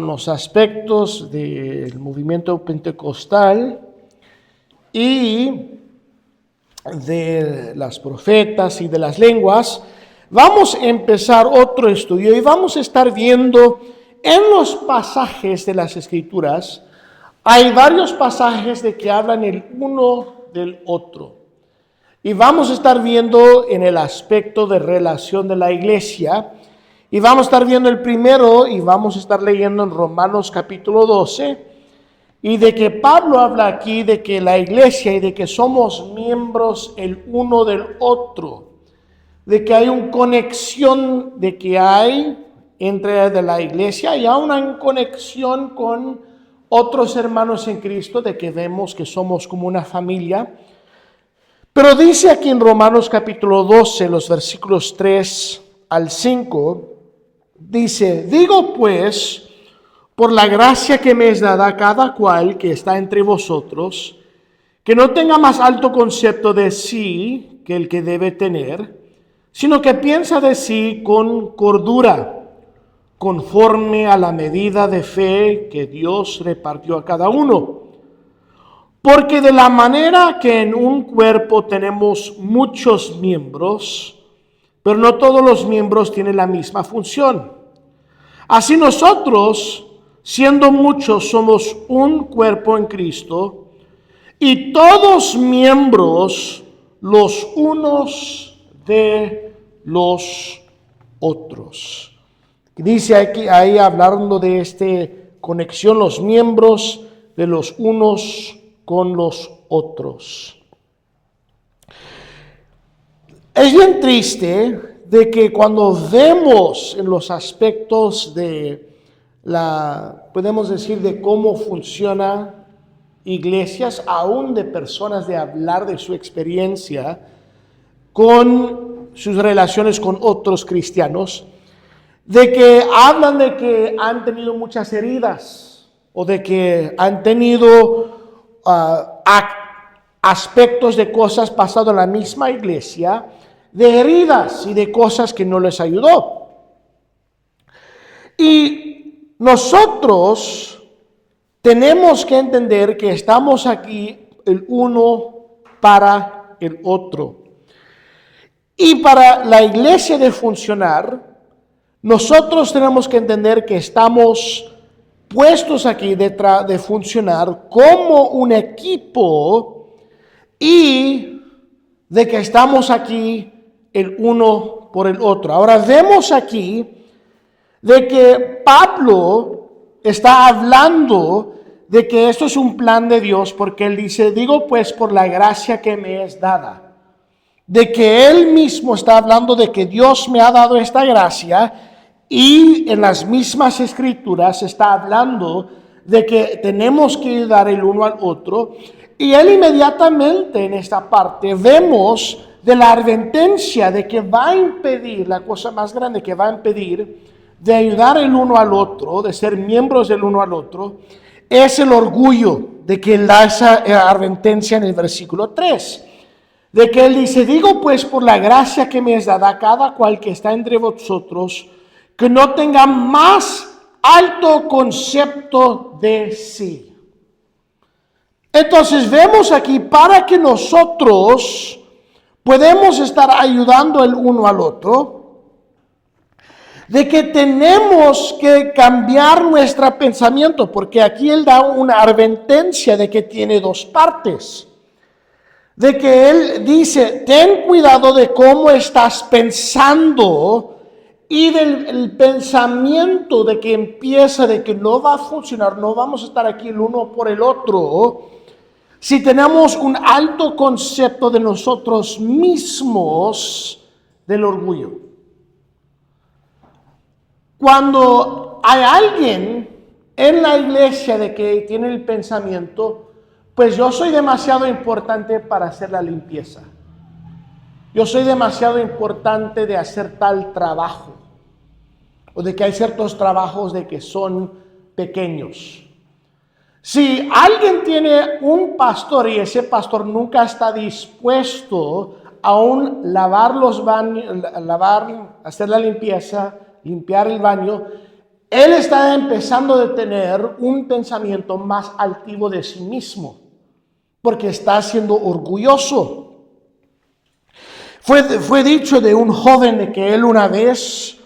los aspectos del movimiento pentecostal y de las profetas y de las lenguas, vamos a empezar otro estudio y vamos a estar viendo en los pasajes de las Escrituras. Hay varios pasajes de que hablan el uno del otro. Y vamos a estar viendo en el aspecto de relación de la iglesia. Y vamos a estar viendo el primero y vamos a estar leyendo en Romanos capítulo 12. Y de que Pablo habla aquí de que la iglesia y de que somos miembros el uno del otro. De que hay una conexión de que hay entre de la iglesia y hay una conexión con otros hermanos en Cristo, de que vemos que somos como una familia. Pero dice aquí en Romanos capítulo 12, los versículos 3 al 5, dice: digo pues, por la gracia que me es dada a cada cual que está entre vosotros, que no tenga más alto concepto de sí que el que debe tener, sino que piensa de sí con cordura, conforme a la medida de fe que Dios repartió a cada uno. Porque de la manera que en un cuerpo tenemos muchos miembros, pero no todos los miembros tienen la misma función. Así nosotros, siendo muchos, somos un cuerpo en Cristo, y todos miembros los unos de los otros. Dice aquí, ahí hablando de esta conexión, los miembros de los unos con los otros. Es bien triste de que cuando vemos en los aspectos de podemos decir, de cómo funciona iglesias, aún de personas, de hablar de su experiencia con sus relaciones con otros cristianos, de que hablan de que han tenido muchas heridas o de que han tenido aspectos de cosas pasado en la misma iglesia, de heridas y de cosas que no les ayudó. Y nosotros tenemos que entender que estamos aquí el uno para el otro. Y para la iglesia de funcionar, nosotros tenemos que entender que estamos puestos aquí de funcionar como un equipo y de que estamos aquí el uno por el otro. Ahora vemos aquí de que Pablo está hablando de que esto es un plan de Dios, porque él dice: digo pues por la gracia que me es dada. De que él mismo está hablando de que Dios me ha dado esta gracia. Y en las mismas escrituras está hablando de que tenemos que ayudar el uno al otro. Y él inmediatamente en esta parte vemos de la advertencia de que va a impedir, la cosa más grande que va a impedir de ayudar el uno al otro, de ser miembros del uno al otro, es el orgullo, de que él da esa advertencia en el versículo 3. De que él dice: digo pues por la gracia que me es dada a cada cual que está entre vosotros, que no tenga más alto concepto de sí. Entonces vemos aquí, para que nosotros podemos estar ayudando el uno al otro, de que tenemos que cambiar nuestro pensamiento, porque aquí él da una advertencia de que tiene dos partes. De que él dice: ten cuidado de cómo estás pensando, y del pensamiento de que empieza de que no va a funcionar, no vamos a estar aquí el uno por el otro, si tenemos un alto concepto de nosotros mismos, del orgullo. Cuando hay alguien en la iglesia de que tiene el pensamiento: pues yo soy demasiado importante para hacer la limpieza. Yo soy demasiado importante de hacer tal trabajo. O de que hay ciertos trabajos de que son pequeños. Si alguien tiene un pastor y ese pastor nunca está dispuesto a aún lavar los baños, hacer la limpieza, limpiar el baño, él está empezando a tener un pensamiento más altivo de sí mismo, porque está siendo orgulloso. Fue dicho de un joven de que él una vez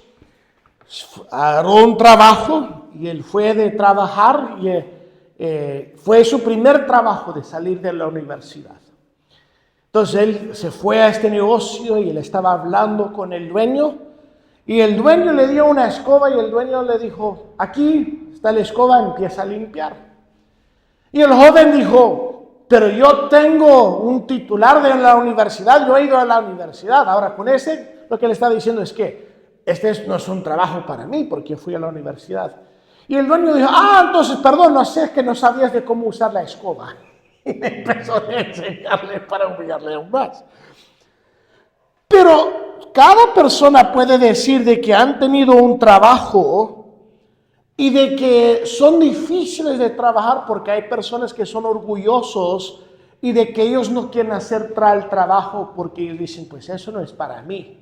agarró un trabajo y él fue de trabajar y fue su primer trabajo de salir de la universidad. Entonces él se fue a este negocio y él estaba hablando con el dueño y el dueño le dio una escoba y el dueño le dijo, aquí está la escoba, empieza a limpiar. Y el joven dijo, pero yo tengo un titular de la universidad, yo he ido a la universidad. Ahora con ese, lo que le está diciendo es que no es un trabajo para mí porque yo fui a la universidad. Y el dueño dijo, entonces perdón, no sé, es que no sabías de cómo usar la escoba. Y me empezó a enseñarle para humillarle aún más. Pero cada persona puede decir de que han tenido un trabajo y de que son difíciles de trabajar porque hay personas que son orgullosos y de que ellos no quieren hacer el trabajo porque ellos dicen, pues eso no es para mí.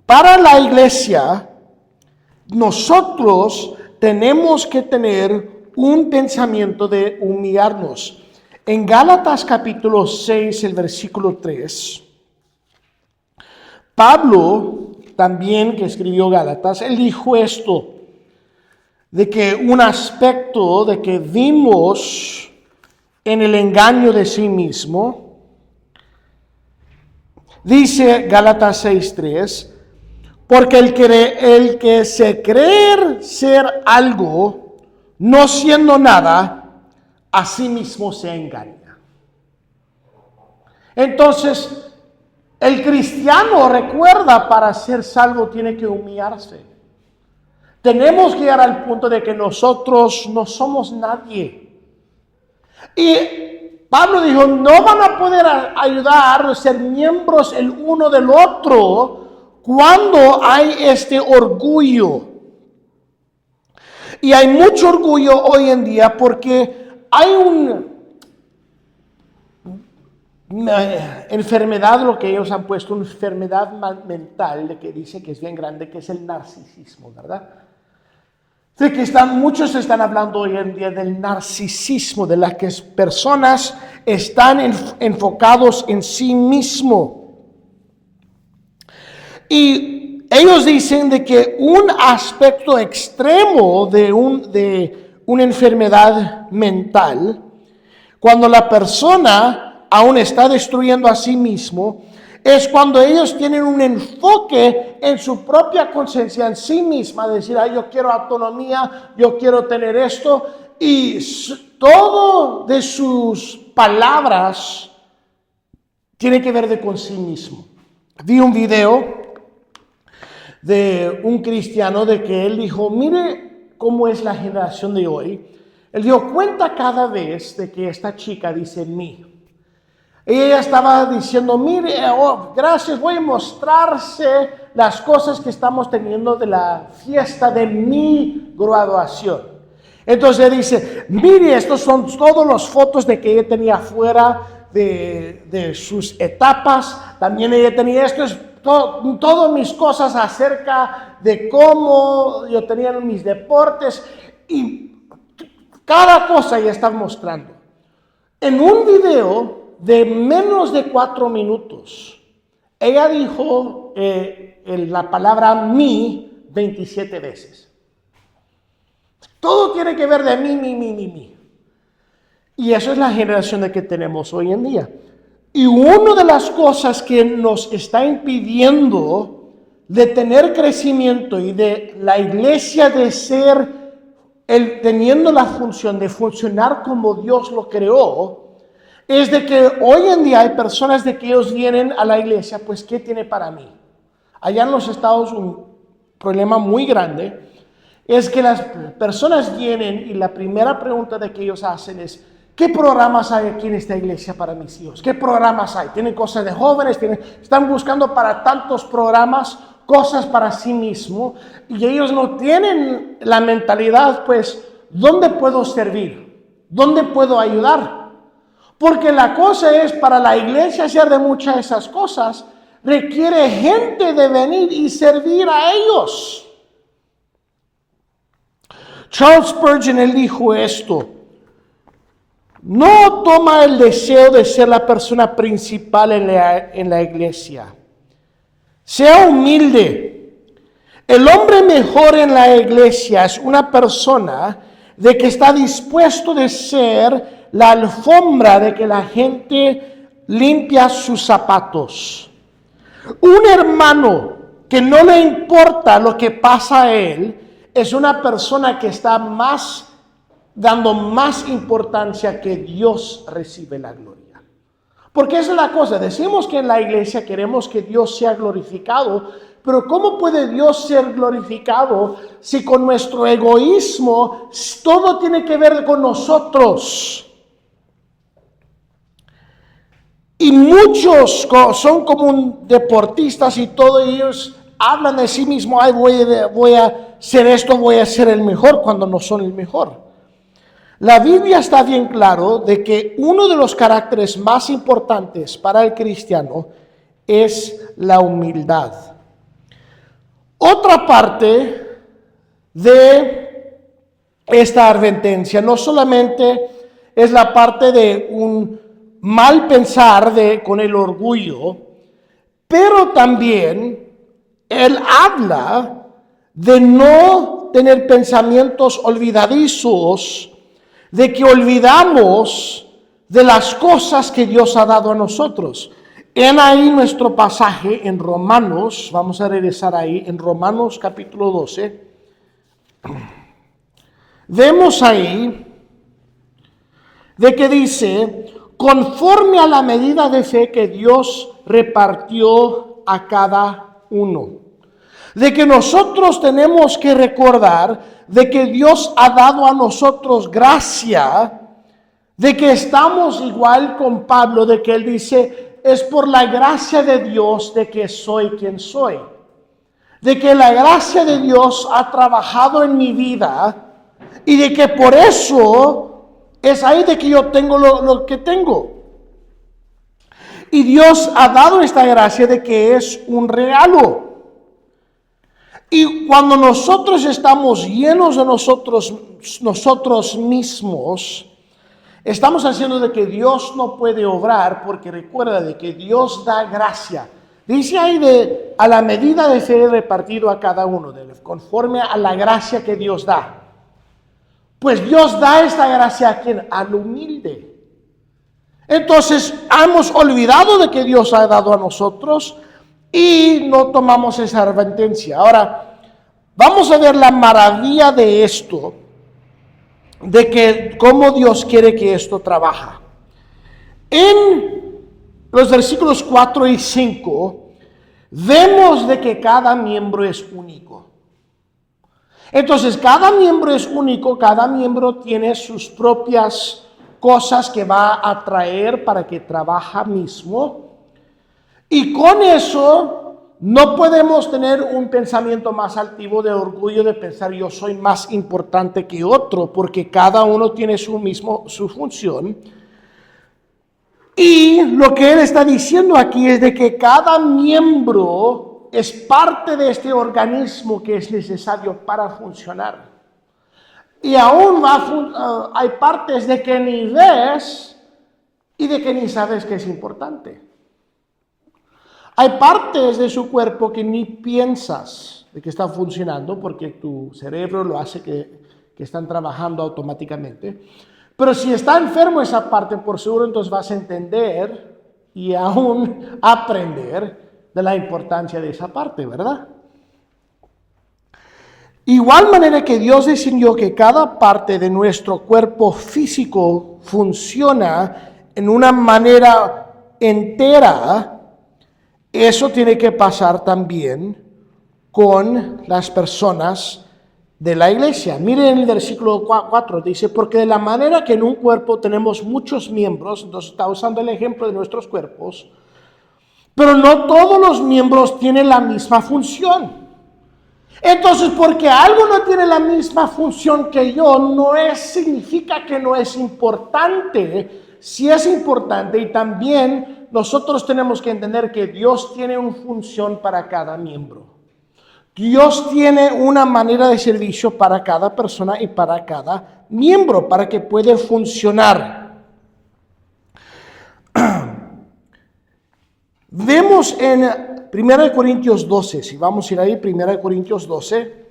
Para la iglesia, nosotros tenemos que tener un pensamiento de humillarnos. En Gálatas capítulo 6, el versículo 3, Pablo, también que escribió Gálatas, él dijo esto, de que un aspecto de que vimos en el engaño de sí mismo, dice Gálatas 6:3, porque el que se cree ser algo, no siendo nada, a sí mismo se engaña. Entonces, el cristiano, recuerda, para ser salvo tiene que humillarse. Tenemos que llegar al punto de que nosotros no somos nadie. Y Pablo dijo, no van a poder ayudar a ser miembros el uno del otro cuando hay este orgullo. Y hay mucho orgullo hoy en día porque hay una enfermedad, lo que ellos han puesto, una enfermedad mental, de que dice que es bien grande, que es el narcisismo, ¿verdad? De que muchos están hablando hoy en día del narcisismo, de las que personas están enfocados en sí mismo. Y ellos dicen de que un aspecto extremo de una enfermedad mental, cuando la persona aún está destruyendo a sí mismo, es cuando ellos tienen un enfoque en su propia conciencia, en sí misma, decir, yo quiero autonomía, yo quiero tener esto, y todo de sus palabras tiene que ver con sí mismo. Vi un video de un cristiano de que él dijo, mire cómo es la generación de hoy. Él dio cuenta cada vez de que esta chica dice mí. Ella estaba diciendo, mire, gracias, voy a mostrarse las cosas que estamos teniendo de la fiesta de mi graduación. Entonces dice, mire, estos son todas las fotos de que ella tenía fuera de sus etapas. También ella tenía todas mis cosas acerca de cómo yo tenía mis deportes. Y cada cosa ella está mostrando. En un video de menos de 4 minutos, ella dijo la palabra mí 27 veces. Todo tiene que ver de mí. Y eso es la generación de que tenemos hoy en día. Y una de las cosas que nos está impidiendo de tener crecimiento y de la iglesia de ser, teniendo la función de funcionar como Dios lo creó, es de que hoy en día hay personas de que ellos vienen a la iglesia, pues ¿qué tiene para mí? Allá en los Estados un problema muy grande es que las personas vienen y la primera pregunta de que ellos hacen es, ¿qué programas hay aquí en esta iglesia para mis hijos? ¿Qué programas hay? ¿Tienen cosas de jóvenes? Están buscando para tantos programas, cosas para sí mismo, y ellos no tienen la mentalidad, pues, ¿dónde puedo servir? ¿Dónde puedo ayudar? Porque la cosa es, para la iglesia hacer de muchas de esas cosas, requiere gente de venir y servir a ellos. Charles Spurgeon, él dijo esto: no toma el deseo de ser la persona principal en la iglesia. Sea humilde. El hombre mejor en la iglesia es una persona de que está dispuesto de ser la alfombra de que la gente limpia sus zapatos. Un hermano que no le importa lo que pasa a él es una persona que está dando más importancia que Dios recibe la gloria. Porque esa es la cosa, decimos que en la iglesia queremos que Dios sea glorificado, pero ¿cómo puede Dios ser glorificado si con nuestro egoísmo todo tiene que ver con nosotros? Y muchos son como deportistas y todos ellos hablan de sí mismos: ay, voy a hacer esto, voy a ser el mejor, cuando no son el mejor. La Biblia está bien claro de que uno de los caracteres más importantes para el cristiano es la humildad. Otra parte de esta advertencia no solamente es la parte de un mal pensar con el orgullo, pero también él habla de no tener pensamientos olvidadizos, de que olvidamos de las cosas que Dios ha dado a nosotros. En ahí nuestro pasaje en Romanos, vamos a regresar ahí, en Romanos capítulo 12, vemos ahí de que dice: conforme a la medida de fe que Dios repartió a cada uno. De que nosotros tenemos que recordar de que Dios ha dado a nosotros gracia, de que estamos igual con Pablo, de que él dice: es por la gracia de Dios de que soy quien soy. De que la gracia de Dios ha trabajado en mi vida y de que por eso es ahí de que yo tengo lo que tengo. Y Dios ha dado esta gracia de que es un regalo. Y cuando nosotros estamos llenos de nosotros mismos, estamos haciendo de que Dios no puede obrar, porque recuerda de que Dios da gracia. Dice ahí a la medida de fe repartido a cada uno, conforme a la gracia que Dios da. Pues Dios da esta gracia a quien, al humilde. Entonces hemos olvidado de que Dios ha dado a nosotros y no tomamos esa advertencia. Ahora, vamos a ver la maravilla de esto, de que cómo Dios quiere que esto trabaja. En los versículos 4 y 5, vemos de que cada miembro es único. Entonces, cada miembro es único, cada miembro tiene sus propias cosas que va a traer para que trabaja mismo. Y con eso no podemos tener un pensamiento más altivo de orgullo, de pensar yo soy más importante que otro, porque cada uno tiene su función. Y lo que él está diciendo aquí es de que cada miembro es parte de este organismo que es necesario para funcionar. Y aún hay partes de que ni ves y de que ni sabes que es importante. Hay partes de su cuerpo que ni piensas de que están funcionando porque tu cerebro lo hace que están trabajando automáticamente. Pero si está enfermo esa parte, por seguro entonces vas a entender y aún aprender de la importancia de esa parte, ¿verdad? Igual manera que Dios decidió que cada parte de nuestro cuerpo físico funciona en una manera entera, eso tiene que pasar también con las personas de la iglesia. Miren el versículo 4, dice: porque de la manera que en un cuerpo tenemos muchos miembros, entonces está usando el ejemplo de nuestros cuerpos, pero no todos los miembros tienen la misma función. Entonces, porque algo no tiene la misma función que yo, significa que no es importante. Sí es importante, y también nosotros tenemos que entender que Dios tiene una función para cada miembro. Dios tiene una manera de servicio para cada persona y para cada miembro, para que pueda funcionar. Vemos en 1 Corintios 12, si vamos a ir ahí, 1 Corintios 12.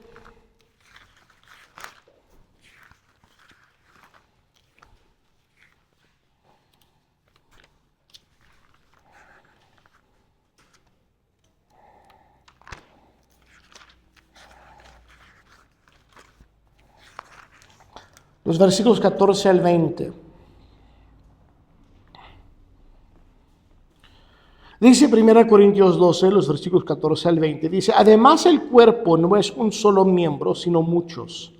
Los versículos 14 al 20. Dice 1 Corintios 12, los versículos 14 al 20, dice, además el cuerpo no es un solo miembro, sino muchos.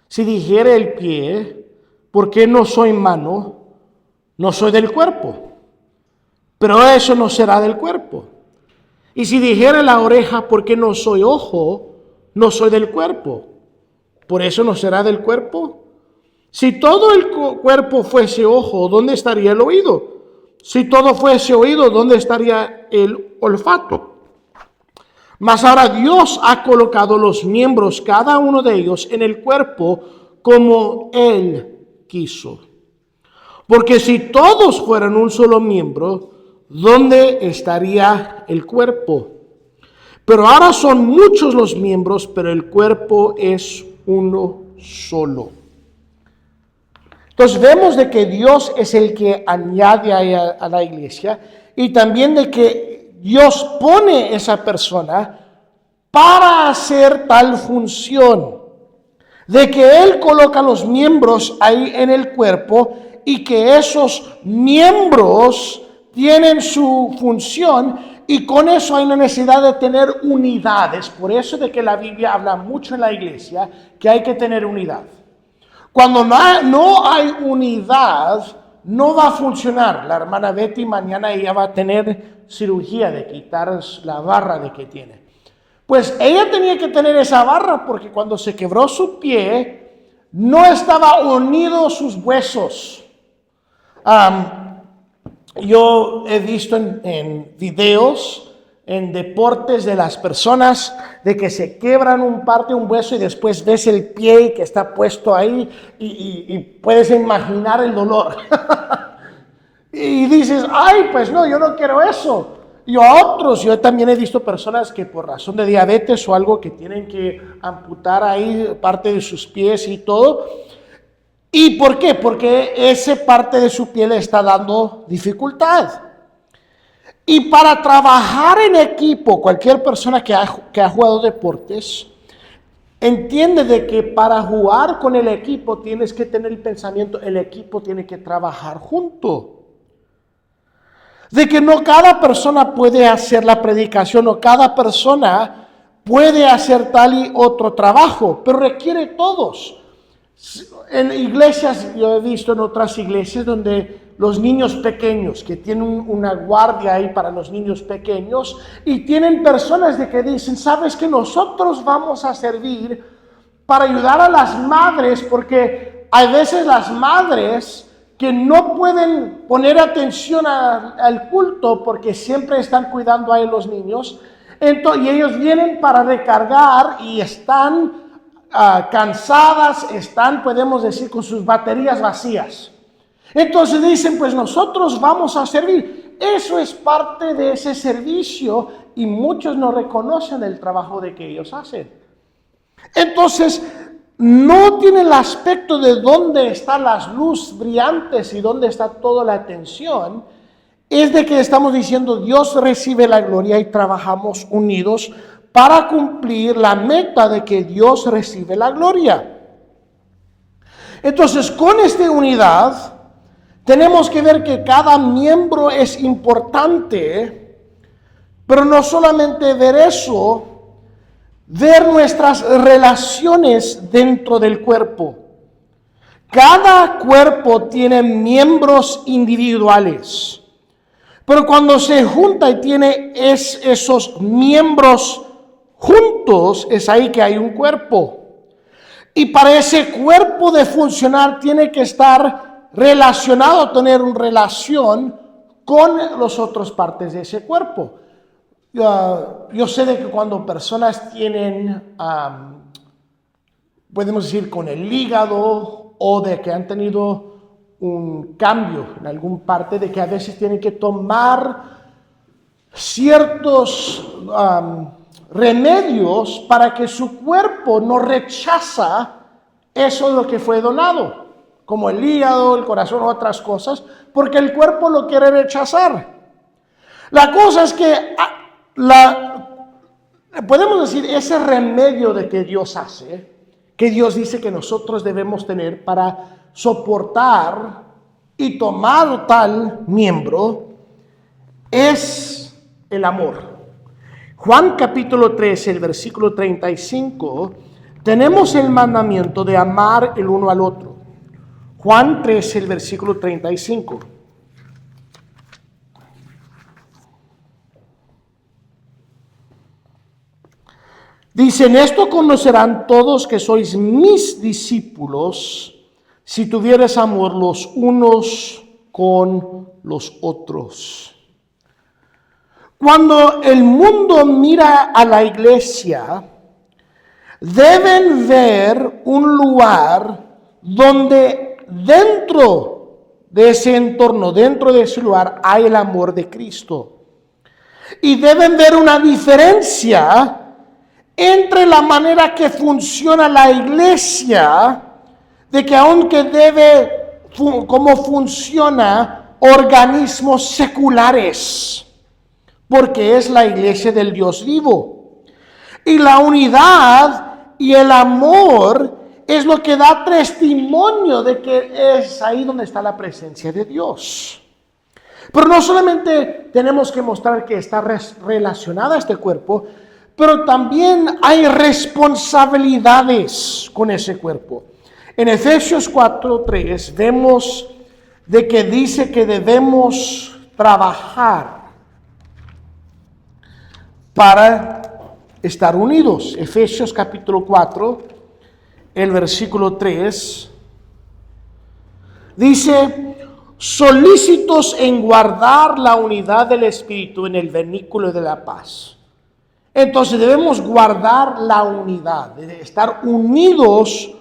Si dijere el pie, ¿por qué no soy mano? No soy del cuerpo, pero eso no será del cuerpo. Y si dijere la oreja, ¿por qué no soy ojo? No soy del cuerpo, por eso no será del cuerpo. Si todo el cuerpo fuese ojo, ¿dónde estaría el oído? Si todo fuese oído, ¿dónde estaría el olfato? Mas ahora Dios ha colocado los miembros, cada uno de ellos, en el cuerpo como Él quiso. Porque si todos fueran un solo miembro, ¿dónde estaría el cuerpo? Pero ahora son muchos los miembros, pero el cuerpo es uno solo. Entonces vemos de que Dios es el que añade a la iglesia y también de que Dios pone esa persona para hacer tal función, de que Él coloca los miembros ahí en el cuerpo y que esos miembros tienen su función y con eso hay una necesidad de tener unidades. Por eso de que la Biblia habla mucho en la iglesia que hay que tener unidad. Cuando no hay unidad, no va a funcionar. La hermana Betty mañana ella va a tener cirugía de quitar la barra de que tiene. Pues ella tenía que tener esa barra porque cuando se quebró su pie, no estaba unido sus huesos. Yo he visto en videos, en deportes de las personas, de que se quebran un hueso y después ves el pie que está puesto ahí y puedes imaginar el dolor. Y dices, ay, pues no, yo no quiero eso. Y yo también he visto personas que por razón de diabetes o algo que tienen que amputar ahí parte de sus pies y todo. ¿Y por qué? Porque esa parte de su piel le está dando dificultad. Y para trabajar en equipo, cualquier persona que ha jugado deportes, entiende de que para jugar con el equipo tienes que tener el pensamiento, el equipo tiene que trabajar junto. De que no cada persona puede hacer la predicación o cada persona puede hacer tal y otro trabajo, pero requiere todos. En iglesias, yo he visto en otras iglesias donde los niños pequeños, que tienen una guardia ahí para los niños pequeños, y tienen personas de que dicen, sabes que nosotros vamos a servir para ayudar a las madres, porque hay veces las madres que no pueden poner atención al culto porque siempre están cuidando a los niños, y ellos vienen para recargar y están cansadas, podemos decir, con sus baterías vacías. Entonces dicen, pues nosotros vamos a servir. Eso es parte de ese servicio y muchos no reconocen el trabajo de que ellos hacen. Entonces, no tiene el aspecto de dónde están las luces brillantes y dónde está toda la atención. Es de que estamos diciendo, Dios recibe la gloria y trabajamos unidos para cumplir la meta de que Dios recibe la gloria. Entonces, con esta unidad, tenemos que ver que cada miembro es importante, pero no solamente ver eso, ver nuestras relaciones dentro del cuerpo. Cada cuerpo tiene miembros individuales, pero cuando se junta y tiene esos miembros juntos, es ahí que hay un cuerpo. Y para ese cuerpo de funcionar tiene que estar relacionado, tener una relación con las otras partes de ese cuerpo. Yo sé de que cuando personas tienen, podemos decir, con el hígado o de que han tenido un cambio en algún parte, de que a veces tienen que tomar ciertos remedios para que su cuerpo no rechaza eso de lo que fue donado, como el hígado, el corazón, otras cosas, porque el cuerpo lo quiere rechazar. La cosa es que podemos decir, ese remedio de que Dios hace, que Dios dice que nosotros debemos tener para soportar y tomar tal miembro, es el amor. Juan capítulo 13, el versículo 35, tenemos el mandamiento de amar el uno al otro. Juan 13, el versículo 35. Dice, en esto conocerán todos que sois mis discípulos, si tuvieres amor los unos con los otros. Cuando el mundo mira a la iglesia, deben ver un lugar donde dentro de ese entorno, dentro de ese lugar, hay el amor de Cristo. Y deben ver una diferencia entre la manera que funciona la iglesia, de que aunque cómo funciona organismos seculares, porque es la iglesia del Dios vivo. Y la unidad y el amor es lo que da testimonio de que es ahí donde está la presencia de Dios. Pero no solamente tenemos que mostrar que está relacionada a este cuerpo, pero también hay responsabilidades con ese cuerpo. En Efesios 4:3 vemos de que dice que debemos trabajar para estar unidos. Efesios capítulo 4, el versículo 3, dice, solícitos en guardar la unidad del Espíritu en el vínculo de la paz. Entonces debemos guardar la unidad, de estar unidos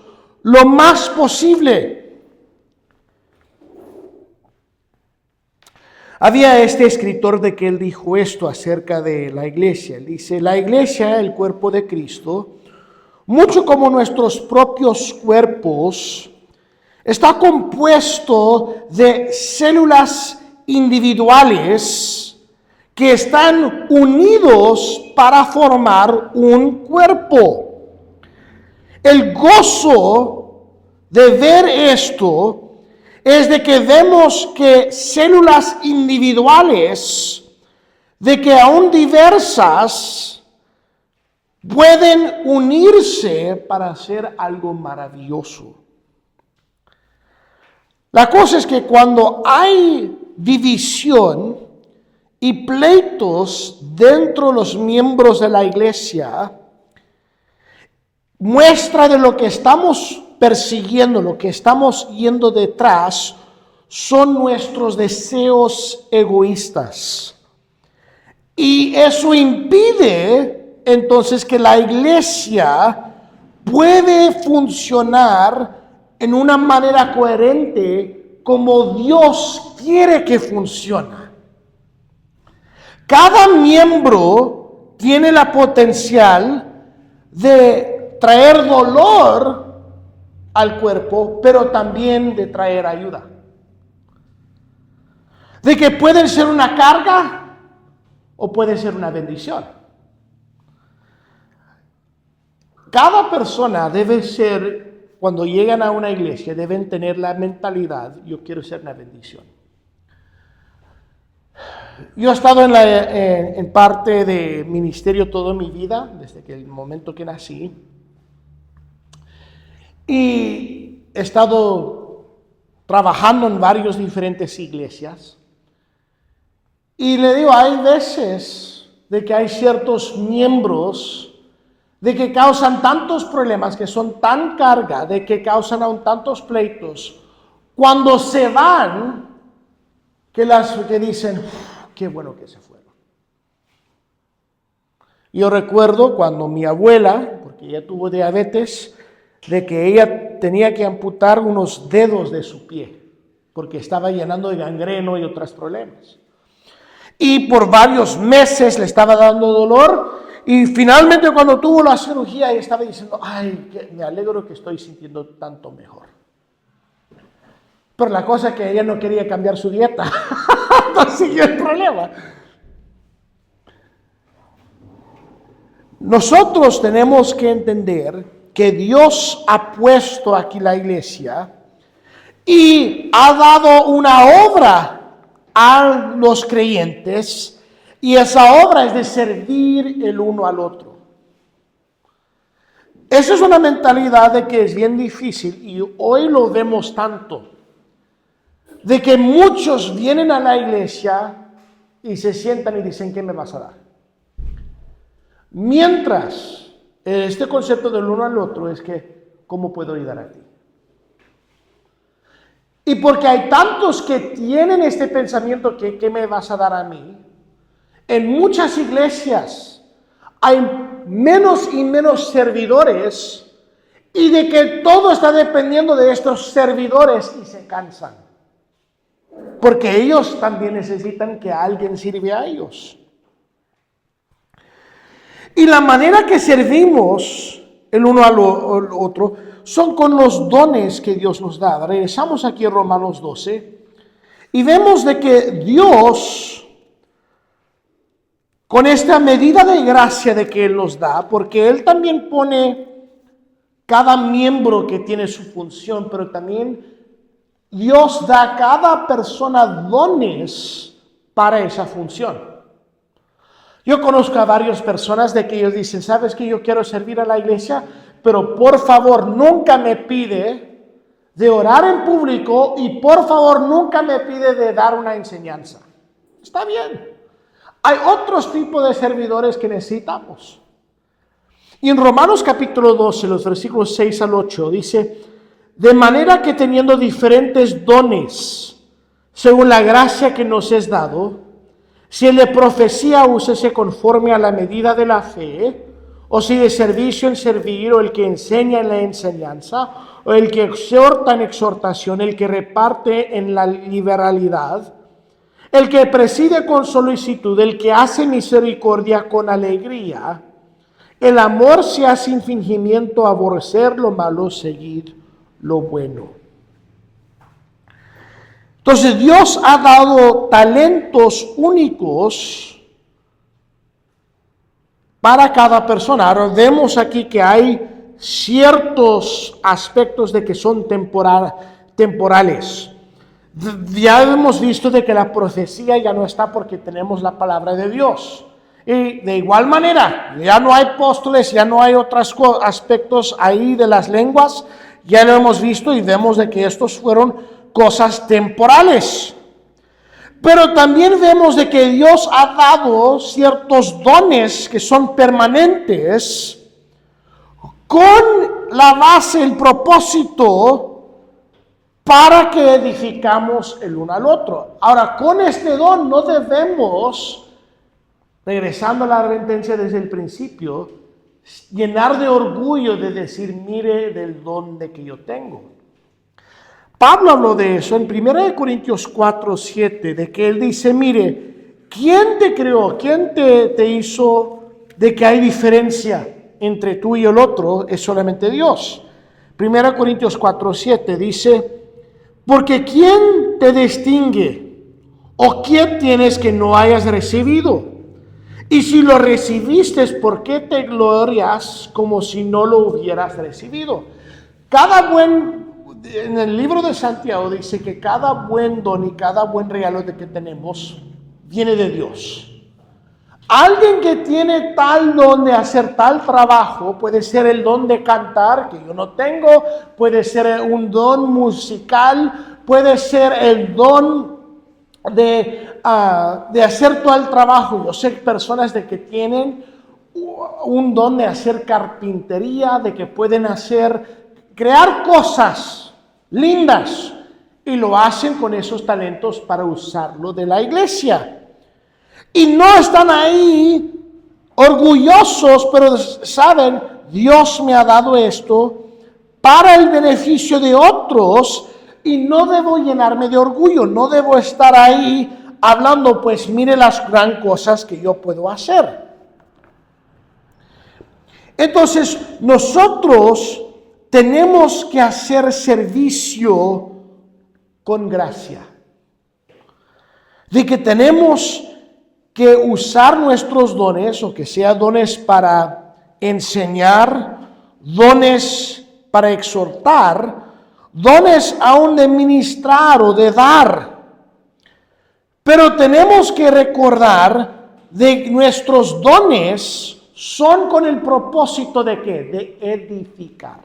lo más posible. Había este escritor de que él dijo esto acerca de la iglesia. Él dice, la iglesia, el cuerpo de Cristo, mucho como nuestros propios cuerpos, está compuesto de células individuales que están unidos para formar un cuerpo. El gozo de ver esto es de que vemos que células individuales, de que aún diversas, pueden unirse para hacer algo maravilloso. La cosa es que cuando hay división y pleitos dentro de los miembros de la iglesia, muestra de lo que estamos persiguiendo, lo que estamos yendo detrás, son nuestros deseos egoístas. Y eso impide entonces que la iglesia puede funcionar en una manera coherente como Dios quiere que funcione. Cada miembro tiene la potencial de traer dolor al cuerpo, pero también de traer ayuda. De que pueden ser una carga o puede ser una bendición. Cada persona debe ser, cuando llegan a una iglesia, deben tener la mentalidad, yo quiero ser una bendición. Yo he estado en parte de ministerio toda mi vida, desde el momento que nací. Y he estado trabajando en varias diferentes iglesias. Y le digo, hay veces de que hay ciertos miembros de que causan tantos problemas, que son tan carga, de que causan aún tantos pleitos. Cuando se van, que dicen, qué bueno que se fueron. Yo recuerdo cuando mi abuela, porque ella tuvo diabetes, de que ella tenía que amputar unos dedos de su pie, porque estaba llenando de gangreno y otros problemas. Y por varios meses le estaba dando dolor, y finalmente cuando tuvo la cirugía ella estaba diciendo, ay, me alegro que estoy sintiendo tanto mejor. Pero la cosa es que ella no quería cambiar su dieta, entonces siguió el problema. Nosotros tenemos que entender que Dios ha puesto aquí la iglesia y ha dado una obra a los creyentes, y esa obra es de servir el uno al otro. Esa es una mentalidad de que es bien difícil, y hoy lo vemos tanto, de que muchos vienen a la iglesia y se sientan y dicen, ¿qué me vas a dar? Mientras, este concepto del uno al otro es que, ¿cómo puedo ayudar a ti? Y porque hay tantos que tienen este pensamiento que, ¿qué me vas a dar a mí? En muchas iglesias hay menos y menos servidores, y de que todo está dependiendo de estos servidores y se cansan. Porque ellos también necesitan que alguien sirva a ellos. Y la manera que servimos el uno al otro son con los dones que Dios nos da. Regresamos aquí a Romanos 12 y vemos de que Dios, con esta medida de gracia de que Él nos da, porque Él también pone cada miembro que tiene su función, pero también Dios da a cada persona dones para esa función. Yo conozco a varias personas de que ellos dicen, ¿sabes que yo quiero servir a la iglesia? Pero por favor, nunca me pide de orar en público, y por favor, nunca me pide de dar una enseñanza. Está bien. Hay otros tipos de servidores que necesitamos. Y en Romanos capítulo 12, los versículos 6 al 8, dice, de manera que teniendo diferentes dones, según la gracia que nos es dado, si el de profecía úsese conforme a la medida de la fe, o si de servicio en servir, o el que enseña en la enseñanza, o el que exhorta en exhortación, el que reparte en la liberalidad, el que preside con solicitud, el que hace misericordia con alegría. El amor sea sin fingimiento, aborrecer lo malo, seguir lo bueno. Entonces Dios ha dado talentos únicos para cada persona. Ahora vemos aquí que hay ciertos aspectos de que son temporales. Ya hemos visto de que la profecía ya no está porque tenemos la palabra de Dios. Y de igual manera, ya no hay apóstoles, ya no hay otros aspectos ahí de las lenguas. Ya lo hemos visto y vemos de que estos fueron cosas temporales. Pero también vemos de que Dios ha dado ciertos dones que son permanentes, con la base, el propósito para que edificamos el uno al otro. Ahora, con este don no debemos, regresando a la advertencia desde el principio, llenar de orgullo de decir, mire del don de que yo tengo. Pablo habló de eso en 1 Corintios 4, 7, de que él dice, mire, ¿quién te creó? ¿Quién te hizo de que hay diferencia entre tú y el otro? Es solamente Dios. 1 Corintios 4, 7 dice, porque ¿quién te distingue? ¿O quién tienes que no hayas recibido? Y si lo recibiste, ¿por qué te glorias como si no lo hubieras recibido? En el libro de Santiago dice que cada buen don y cada buen regalo de que tenemos viene de Dios. Alguien que tiene tal don de hacer tal trabajo, puede ser el don de cantar, que yo no tengo, puede ser un don musical, puede ser el don de hacer todo el trabajo. Yo sé personas de que tienen un don de hacer carpintería, de que pueden crear cosas lindas, y lo hacen con esos talentos para usarlo de la iglesia. Y no están ahí orgullosos, pero saben, Dios me ha dado esto para el beneficio de otros y no debo llenarme de orgullo, no debo estar ahí hablando, pues mire las gran cosas que yo puedo hacer. Entonces, nosotros tenemos que hacer servicio con gracia. De que tenemos que usar nuestros dones, o que sea dones para enseñar, dones para exhortar, dones aún de ministrar o de dar. Pero tenemos que recordar de nuestros dones son con el propósito de ¿qué? De edificar.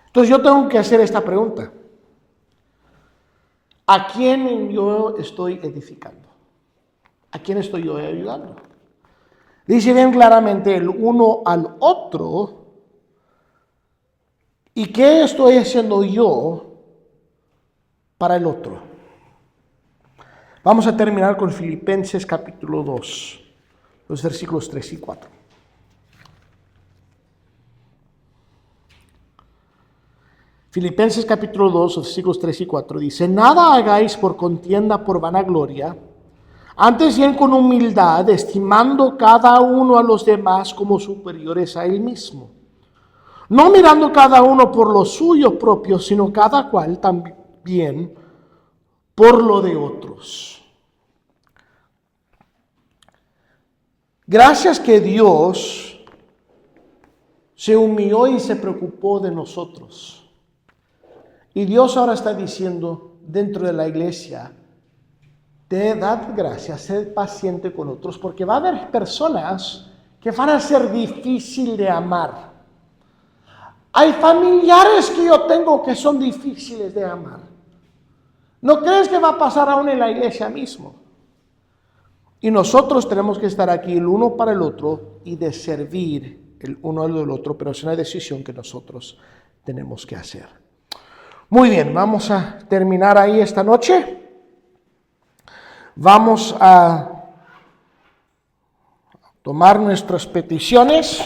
Entonces yo tengo que hacer esta pregunta. ¿A quién yo estoy edificando? ¿A quién estoy yo ayudando? Dice bien claramente el uno al otro. ¿Y qué estoy haciendo yo para el otro? Vamos a terminar con Filipenses capítulo 2, los versículos 3 y 4. Filipenses capítulo 2, versículos 3 y 4 dice: nada hagáis por contienda, por vanagloria, antes bien con humildad, estimando cada uno a los demás como superiores a él mismo, no mirando cada uno por lo suyo propio, sino cada cual también por lo de otros. Gracias que Dios se humilló y se preocupó de nosotros. Y Dios ahora está diciendo dentro de la iglesia: dad gracias, sed paciente con otros, porque va a haber personas que van a ser difíciles de amar. Hay familiares que yo tengo que son difíciles de amar. ¿No crees que va a pasar aún en la iglesia mismo? Y nosotros tenemos que estar aquí el uno para el otro y de servir el uno al otro, pero es una decisión que nosotros tenemos que hacer. Muy bien, vamos a terminar ahí esta noche. Vamos a tomar nuestras peticiones.